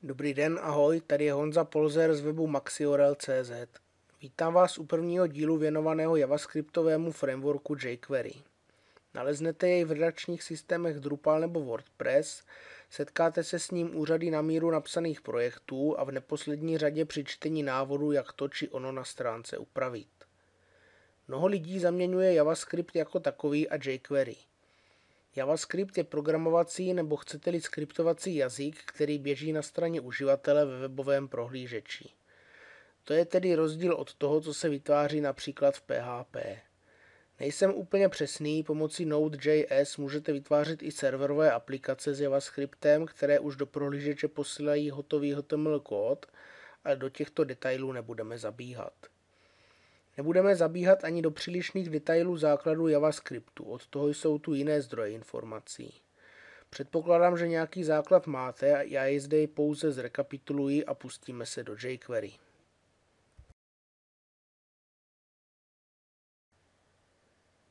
Dobrý den, ahoj, tady je Honza Polzer z webu maxiorel.cz. Vítám vás u prvního dílu věnovaného javascriptovému frameworku jQuery. Naleznete jej v redakčních systémech Drupal nebo WordPress, setkáte se s ním u řady na míru napsaných projektů a v neposlední řadě při čtení návodů, jak to či ono na stránce upravit. Mnoho lidí zaměňuje JavaScript jako takový a jQuery. JavaScript je programovací nebo chcete-li skriptovací jazyk, který běží na straně uživatele ve webovém prohlížeči. To je tedy rozdíl od toho, co se vytváří například v PHP. Nejsem úplně přesný, pomocí Node.js můžete vytvářet i serverové aplikace s JavaScriptem, které už do prohlížeče posílají hotový HTML kód, ale do těchto detailů nebudeme zabíhat. Nebudeme zabíhat ani do přílišných detailů základu JavaScriptu, od toho jsou tu jiné zdroje informací. Předpokládám, že nějaký základ máte a já jej zde pouze zrekapituluji a pustíme se do jQuery.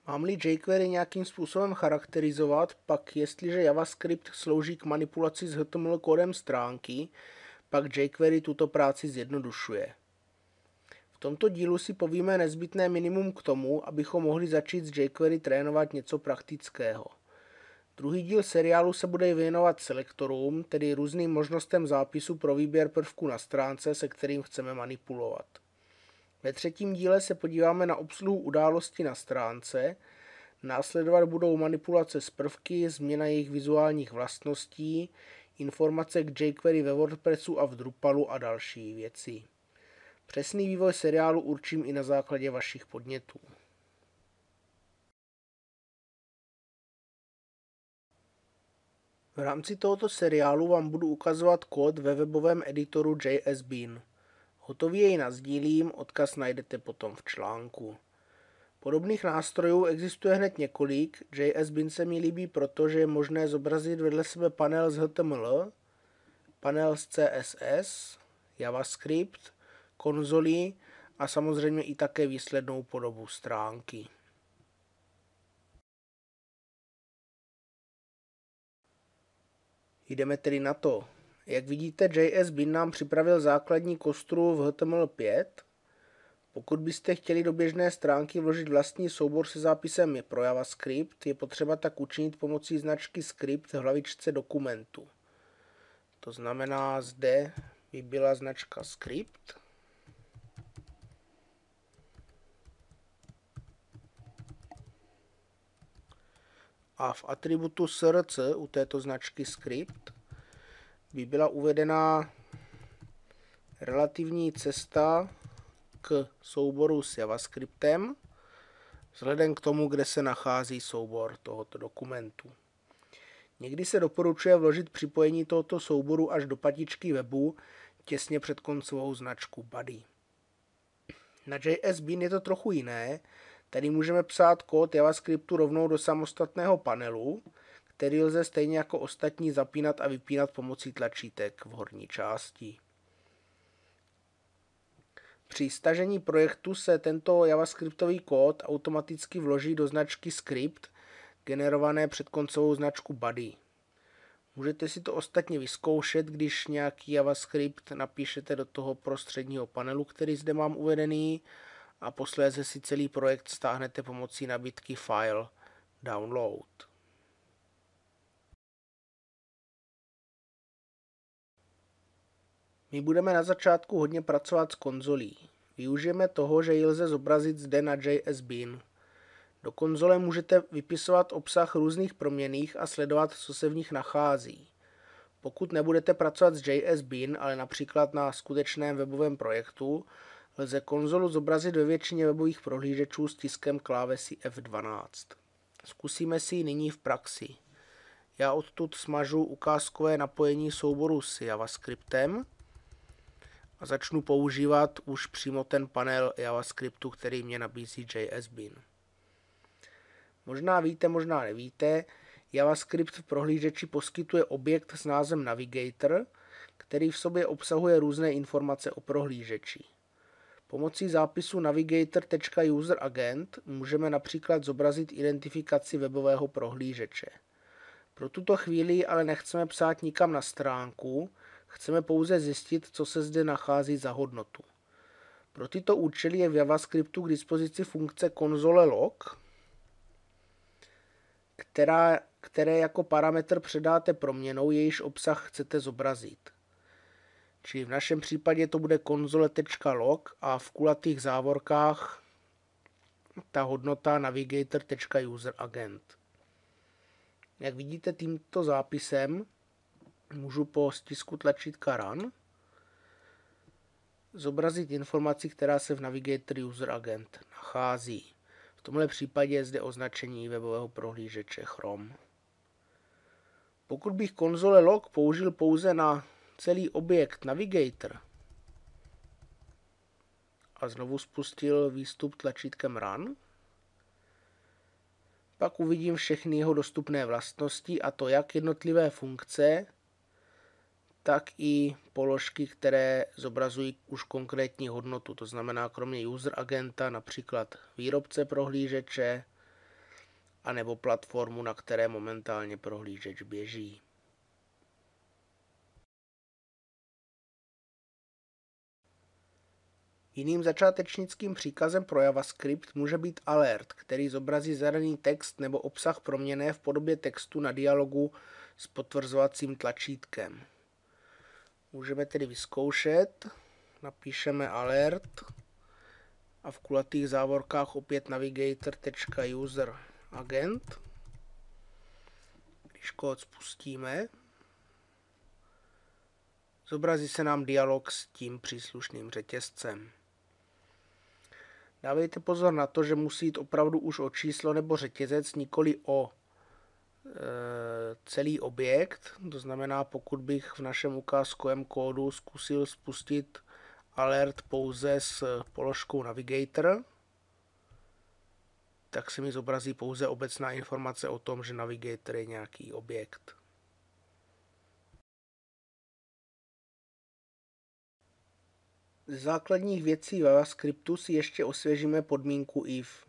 Mám-li jQuery nějakým způsobem charakterizovat, pak jestliže JavaScript slouží k manipulaci s HTML kódem stránky, pak jQuery tuto práci zjednodušuje. V tomto dílu si povíme nezbytné minimum k tomu, abychom mohli začít s jQuery trénovat něco praktického. Druhý díl seriálu se bude věnovat selektorům, tedy různým možnostem zápisu pro výběr prvků na stránce, se kterým chceme manipulovat. Ve třetím díle se podíváme na obsluhu událostí na stránce, následovat budou manipulace s prvky, změna jejich vizuálních vlastností, informace k jQuery ve WordPressu a v Drupalu a další věci. Přesný vývoj seriálu určím i na základě vašich podnětů. V rámci tohoto seriálu vám budu ukazovat kód ve webovém editoru JSBean. Hotový jej nasdílím, odkaz najdete potom v článku. Podobných nástrojů existuje hned několik. JSBean se mi líbí, protože je možné zobrazit vedle sebe panel z HTML, panel z CSS, JavaScript, konzoli a samozřejmě i také výslednou podobu stránky. Jdeme tedy na to. Jak vidíte, JSBean nám připravil základní kostru v HTML5. Pokud byste chtěli do běžné stránky vložit vlastní soubor se zápisem pro JavaScript, je potřeba tak učinit pomocí značky script v hlavičce dokumentu. To znamená, zde by byla značka script. A v atributu src u této značky script by byla uvedena relativní cesta k souboru s JavaScriptem vzhledem k tomu, kde se nachází soubor tohoto dokumentu. Někdy se doporučuje vložit připojení tohoto souboru až do patičky webu těsně před koncovou značku body. Na JSBean je to trochu jiné. Tady můžeme psát kód JavaScriptu rovnou do samostatného panelu, který lze stejně jako ostatní zapínat a vypínat pomocí tlačítek v horní části. Při stažení projektu se tento JavaScriptový kód automaticky vloží do značky script, generované před koncovou značku body. Můžete si to ostatně vyzkoušet, když nějaký JavaScript napíšete do toho prostředního panelu, který zde mám uvedený, a posléze si celý projekt stáhnete pomocí nabídky File Download. My budeme na začátku hodně pracovat s konzolí. Využijeme toho, že ji lze zobrazit zde na JSBean. Do konzole můžete vypisovat obsah různých proměnných a sledovat, co se v nich nachází. Pokud nebudete pracovat s JSBean, ale například na skutečném webovém projektu, lze konzolu zobrazit ve většině webových prohlížečů stiskem klávesy F12. Zkusíme si ji nyní v praxi. Já odtud smažu ukázkové napojení souboru s JavaScriptem a začnu používat už přímo ten panel JavaScriptu, který mě nabízí JSBean. Možná víte, možná nevíte, JavaScript v prohlížeči poskytuje objekt s názvem Navigator, který v sobě obsahuje různé informace o prohlížeči. Pomocí zápisu navigator.userAgent můžeme například zobrazit identifikaci webového prohlížeče. Pro tuto chvíli ale nechceme psát nikam na stránku, Chceme pouze zjistit, co se zde nachází za hodnotu. Pro tyto účely je v JavaScriptu k dispozici funkce konzole log, které jako parametr předáte proměnou, jejíž obsah chcete zobrazit. Čili v našem případě to bude konzole.log a v kulatých závorkách ta hodnota navigator.userAgent. Jak vidíte, tímto zápisem můžu po stisku tlačítka Run zobrazit informaci, která se v Navigator User Agent nachází. V tomhle případě je zde označení webového prohlížeče Chrome. Pokud bych konzole log použil pouze na celý objekt Navigator a znovu spustil výstup tlačítkem Run, pak uvidím všechny jeho dostupné vlastnosti, a to jak jednotlivé funkce, tak i položky, které zobrazují už konkrétní hodnotu. To znamená, kromě user agenta například výrobce prohlížeče anebo platformu, na které momentálně prohlížeč běží. Jiným začátečnickým příkazem pro JavaScript může být alert, který zobrazí zadaný text nebo obsah proměnné v podobě textu na dialogu s potvrzovacím tlačítkem. Můžeme tedy vyzkoušet, napíšeme alert a v kulatých závorkách opět navigator.userAgent. Když kód spustíme, zobrazí se nám dialog s tím příslušným řetězcem. Dávejte pozor na to, že musí jít opravdu už o číslo nebo řetězec, nikoli o celý objekt. To znamená, pokud bych v našem ukázkovém kódu zkusil spustit alert pouze s položkou Navigator, tak se mi zobrazí pouze obecná informace o tom, že Navigator je nějaký objekt. Z základních věcí v JavaScriptu si ještě osvěžíme podmínku if.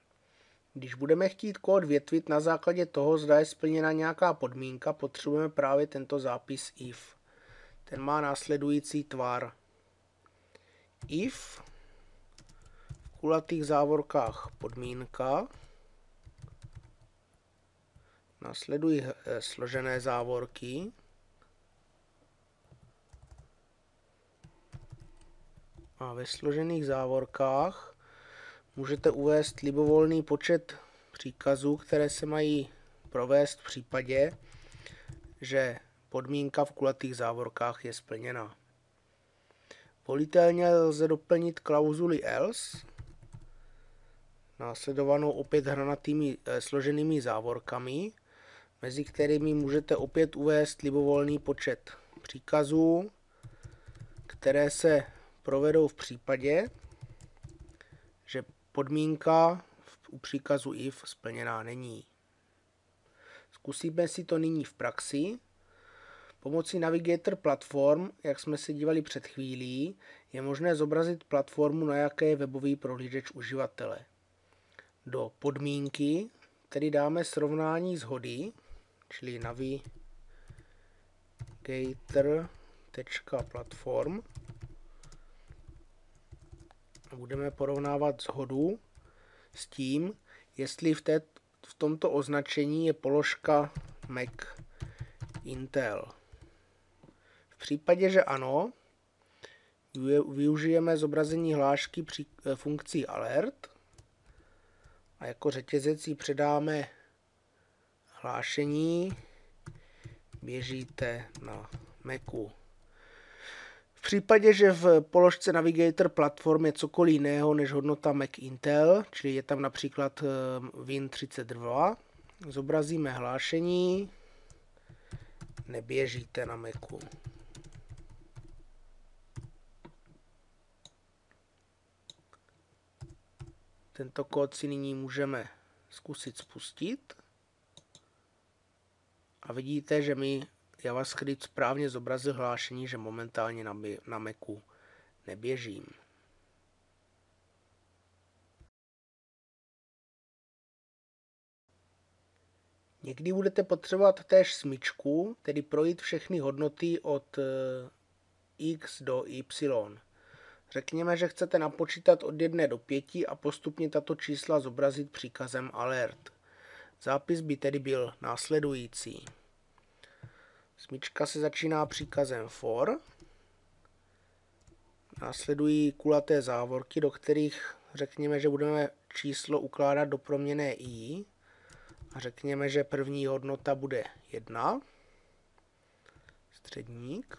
Když budeme chtít kód větvit na základě toho, zda je splněna nějaká podmínka, potřebujeme právě tento zápis if. Ten má následující tvar. If v kulatých závorkách podmínka, následují složené závorky, a ve složených závorkách můžete uvést libovolný počet příkazů, které se mají provést v případě, že podmínka v kulatých závorkách je splněna. Volitelně lze doplnit klauzuli else, následovanou opět hranatými složenými závorkami, mezi kterými můžete opět uvést libovolný počet příkazů, které se provedou v případě, že podmínka u příkazu if splněná není. Zkusíme si to nyní v praxi. Pomocí Navigator Platform, jak jsme se dívali před chvílí, je možné zobrazit platformu, na jaké je webový prohlížeč uživatele. Do podmínky tedy dáme srovnání shody, čili navigator.platform. Budeme porovnávat shodu s tím, jestli v tomto označení je položka Mac Intel. V případě, že ano, využijeme zobrazení hlášky funkcí alert a jako řetězec jí předáme hlášení běžíte na Macu. V případě, že v položce Navigator Platform je cokoliv jiného než hodnota Mac Intel, čili je tam například Win32, zobrazíme hlášení neběžíte na Macu. Tento kód si nyní můžeme zkusit spustit a vidíte, že mi JavaScript správně zobrazil hlášení, že momentálně na Macu neběžím. Někdy budete potřebovat též smyčku, tedy projít všechny hodnoty od x do y. Řekněme, že chcete napočítat od 1 do 5 a postupně tato čísla zobrazit příkazem alert. Zápis by tedy byl následující. Smyčka se začíná příkazem for. Následují kulaté závorky, do kterých řekněme, že budeme číslo ukládat do proměnné i. A řekněme, že první hodnota bude 1. Středník.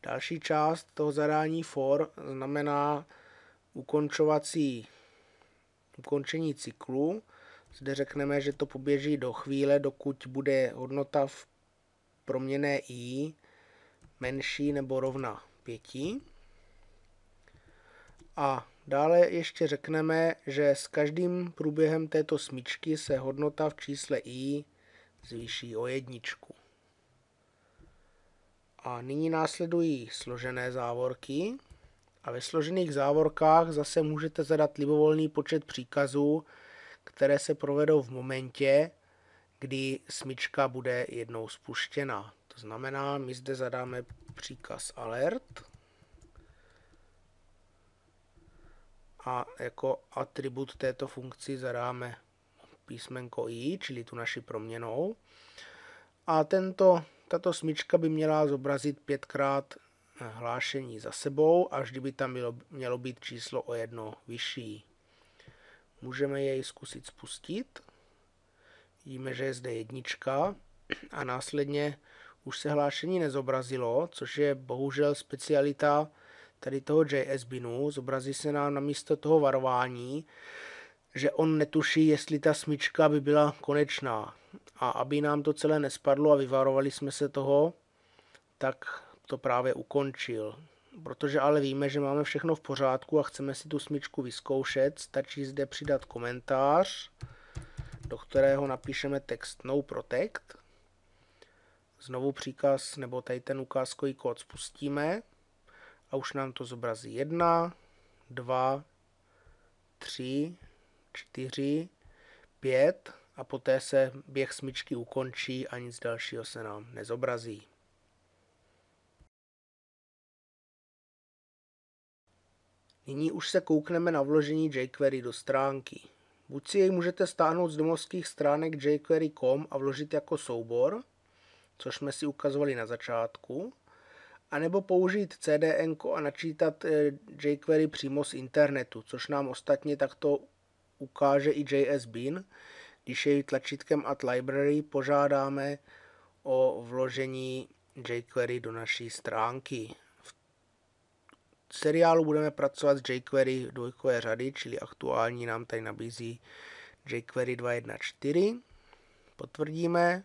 Další část toho zadání for znamená ukončení cyklu. Zde řekneme, že to poběží do chvíle, dokud bude hodnota v proměnné i menší nebo rovna 5. A dále ještě řekneme, že s každým průběhem této smyčky se hodnota v čísle i zvýší o 1. A nyní následují složené závorky. A ve složených závorkách zase můžete zadat libovolný počet příkazů, které se provedou v momentě, kdy smyčka bude jednou spuštěna. To znamená, my zde zadáme příkaz alert a jako atribut této funkci zadáme písmenko i, čili tu naši proměnnou. A tato smyčka by měla zobrazit 5krát hlášení za sebou a vždy by tam mělo být číslo o 1 vyšší. Můžeme jej zkusit spustit. Vidíme, že je zde 1 a následně už se hlášení nezobrazilo, což je bohužel specialita tady toho JS-binu. Zobrazí se nám namísto toho varování, že on netuší, jestli ta smyčka by byla konečná. A aby nám to celé nespadlo a vyvarovali jsme se toho, tak to právě ukončil. Protože ale víme, že máme všechno v pořádku a chceme si tu smyčku vyzkoušet, stačí zde přidat komentář, do kterého napíšeme text no protect. Znovu příkaz nebo tady ten ukázkový kód spustíme a už nám to zobrazí 1, 2, 3, 4, 5 a poté se běh smyčky ukončí a nic dalšího se nám nezobrazí. Nyní už se koukneme na vložení jQuery do stránky. Buď si jej můžete stáhnout z domovských stránek jQuery.com a vložit jako soubor, což jsme si ukazovali na začátku, anebo použít CDN a načítat jQuery přímo z internetu, což nám ostatně takto ukáže i JS-bin, když jej tlačítkem Add Library požádáme o vložení jQuery do naší stránky. V seriálu budeme pracovat s jQuery dvojkové řady, čili aktuální nám tady nabízí jQuery 2.1.4. Potvrdíme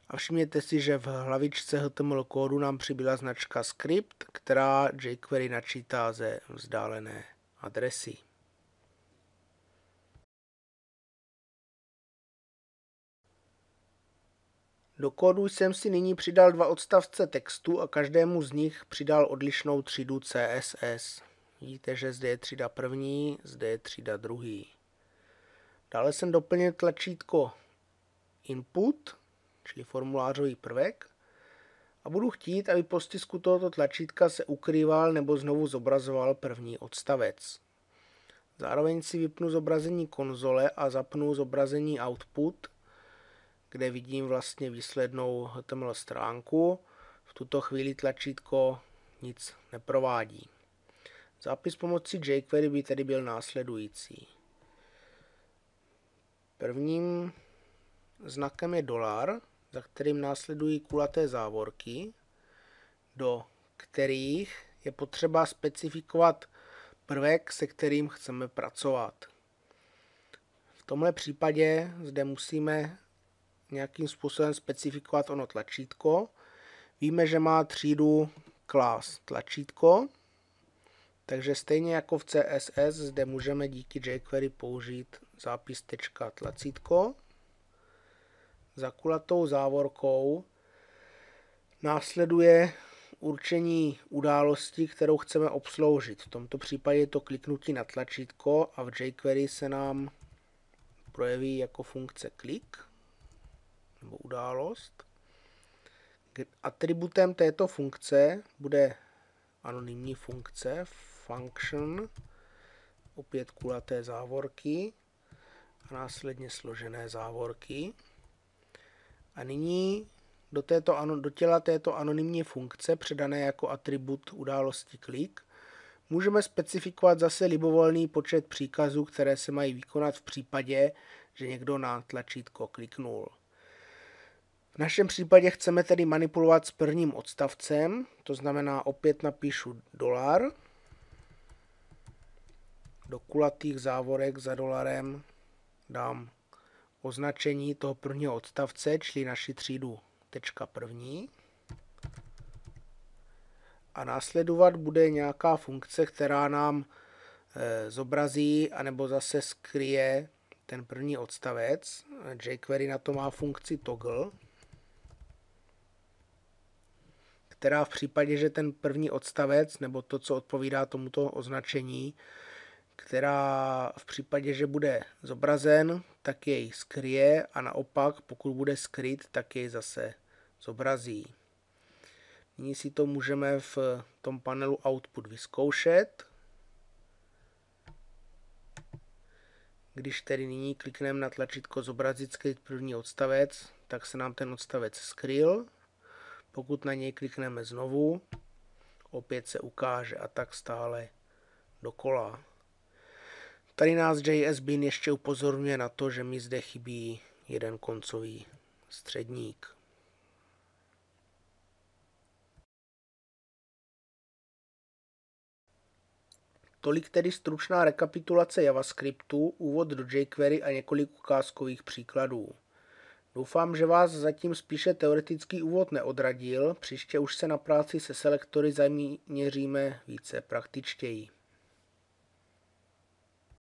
a všimněte si, že v hlavičce HTML kódu nám přibyla značka script, která jQuery načítá ze vzdálené adresy. Do kódu jsem si nyní přidal 2 odstavce textu a každému z nich přidal odlišnou třídu CSS. Vidíte, že zde je třída první, zde je třída druhý. Dále jsem doplnil tlačítko Input, čili formulářový prvek, a budu chtít, aby po stisku tohoto tlačítka se ukrýval nebo znovu zobrazoval první odstavec. Zároveň si vypnu zobrazení konzole a zapnu zobrazení Output, kde vidím vlastně výslednou HTML stránku. V tuto chvíli tlačítko nic neprovádí. Zápis pomocí jQuery by tedy byl následující. Prvním znakem je $, za kterým následují kulaté závorky, do kterých je potřeba specifikovat prvek, se kterým chceme pracovat. V tomhle případě zde musíme nějakým způsobem specifikovat ono tlačítko. Víme, že má třídu class tlačítko, takže stejně jako v CSS zde můžeme díky jQuery použít zápis.tlacítko. Za kulatou závorkou následuje určení události, kterou chceme obsloužit. V tomto případě je to kliknutí na tlačítko a v jQuery se nám projeví jako funkce klik nebo událost. Atributem této funkce bude anonymní funkce, function, opět kulaté závorky a následně složené závorky. A nyní do těla této anonymní funkce, předané jako atribut události klik, můžeme specifikovat zase libovolný počet příkazů, které se mají vykonat v případě, že někdo na tlačítko kliknul. V našem případě chceme tedy manipulovat s prvním odstavcem, to znamená opět napíšu dolar, do kulatých závorek za dolarem dám označení toho prvního odstavce, čili naši třídu .1. A následovat bude nějaká funkce, která nám zobrazí anebo zase skryje ten první odstavec. jQuery na to má funkci toggle, která v případě, že ten první odstavec nebo to, co odpovídá tomuto označení, která v případě, že bude zobrazen, tak jej skryje a naopak, pokud bude skryt, tak jej zase zobrazí. Nyní si to můžeme v tom panelu Output vyzkoušet. Když tedy nyní klikneme na tlačítko zobrazit skryt první odstavec, tak se nám ten odstavec skryl. Pokud na něj klikneme znovu, opět se ukáže a tak stále dokola. Tady nás JS-Bin ještě upozorňuje na to, že mi zde chybí jeden koncový středník. Tolik tedy stručná rekapitulace JavaScriptu, úvod do jQuery a několik ukázkových příkladů. Doufám, že vás zatím spíše teoretický úvod neodradil, příště už se na práci se selektory zaměříme více praktičtěji.